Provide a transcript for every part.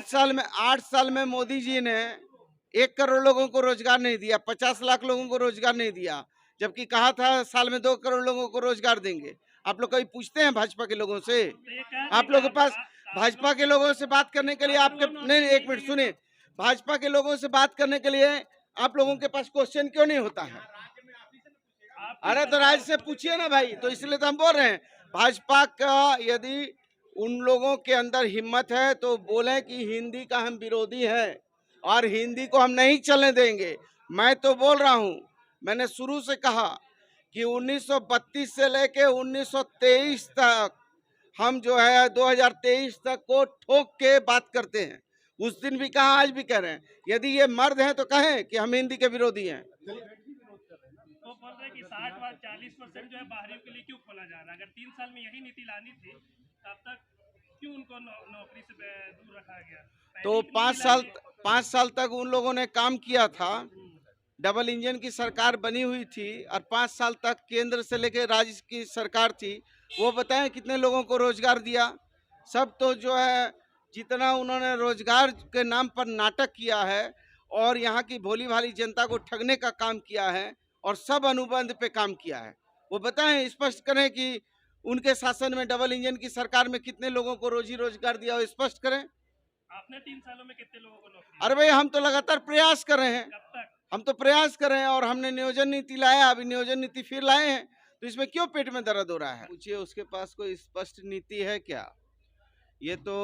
8 साल में मोदी जी ने 1 करोड़ लोगों को रोजगार नहीं दिया, 50 लाख लोगों को रोजगार नहीं दिया, जबकि कहा था साल में 2 करोड़ लोगों को रोजगार देंगे। आप लोग कभी पूछते हैं भाजपा के लोगों से? आप लोगों के पास भाजपा के लोगों से बात करने के लिए आपके नहीं, एक मिनट सुनिए, भाजपा के लोगों से बात करने के लिए आप लोगों के पास क्वेश्चन क्यों नहीं होता है? अरे तो राज्य से पूछिए ना भाई। तो इसलिए तो हम बोल रहे हैं, भाजपा का यदि उन लोगों के अंदर हिम्मत है तो बोले कि हिंदी का हम विरोधी हैं और हिंदी को हम नहीं चलने देंगे। मैं तो बोल रहा हूं, मैंने शुरू से कहा कि 1932 से लेके 1923 तक हम जो है 2023 तक को ठोक के बात करते हैं। उस दिन भी कहा, आज भी कह रहे हैं। यदि ये मर्द हैं तो कहें कि हम हिंदी के विरोधी हैं। तो बोल रहे कि 60-40% जो है बाहरियों के लिए क्यों खोला जा रहा है? अगर 3 साल में यही नीति लानी थी तब तक क्यों उनको नौकरी से दूर रखा गया? तो 5 साल तक उन लोगों ने काम किया था, डबल इंजन की सरकार बनी हुई थी और 5 साल तक केंद्र से लेकर राज्य की सरकार थी। वो बताएं कितने लोगों को रोजगार दिया? सब तो जो है जितना उन्होंने रोजगार के नाम पर नाटक किया है और यहाँ की भोली भाली जनता को ठगने का काम किया है और सब अनुबंध पे काम किया है। वो बताएं, स्पष्ट करें कि उनके शासन में डबल इंजन की सरकार में कितने लोगों को रोजी रोजगार दिया, वो स्पष्ट करें। आपने 3 सालों में कितने लोगों को नौकरी? अरे भाई, हम तो लगातार प्रयास कर रहे हैं। कब तक? हम तो प्रयास कर रहे हैं और हमने नियोजन नीति लाया, अभी नियोजन नीति फिर लाए हैं। तो इसमें क्यों पेट में दर्द हो रहा है? पूछिए, उसके पास कोई स्पष्ट नीति है क्या? ये तो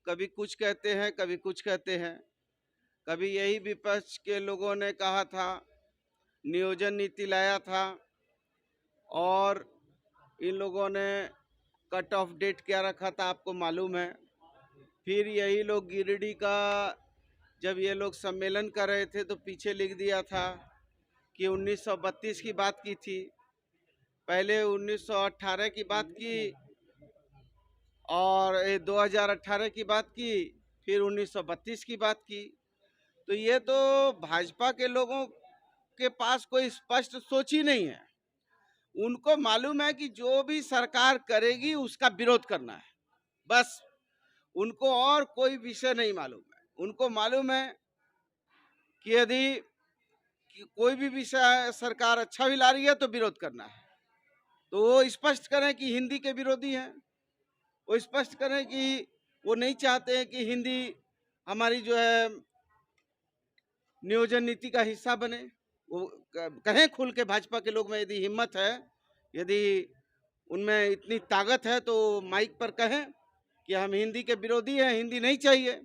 कभी कुछ कहते हैं, कभी कुछ कहते हैं। कभी यही विपक्ष के लोगों ने कहा था, नियोजन नीति लाया था और इन लोगों ने कट ऑफ डेट क्या रखा था आपको मालूम है। फिर यही लोग गिरिडीह का जब ये लोग सम्मेलन कर रहे थे तो पीछे लिख दिया था कि 1932 की बात की थी, पहले 1918 की बात की और 2018 की बात की, फिर 1932 की बात की। तो ये तो भाजपा के लोगों के पास कोई स्पष्ट सोच ही नहीं है। उनको मालूम है कि जो भी सरकार करेगी उसका विरोध करना है, बस। उनको और कोई विषय नहीं मालूम है। उनको मालूम है कि यदि कोई भी विषय सरकार अच्छा भी ला रही है तो विरोध करना है। तो वो स्पष्ट करें कि हिंदी के विरोधी हैं, वो स्पष्ट करें कि वो नहीं चाहते हैं कि हिंदी हमारी जो है नियोजन नीति का हिस्सा बने। वो कहें खुल के, भाजपा के लोग में यदि हिम्मत है, यदि उनमें इतनी ताकत है तो माइक पर कहें कि हम हिंदी के विरोधी हैं, हिंदी नहीं चाहिए।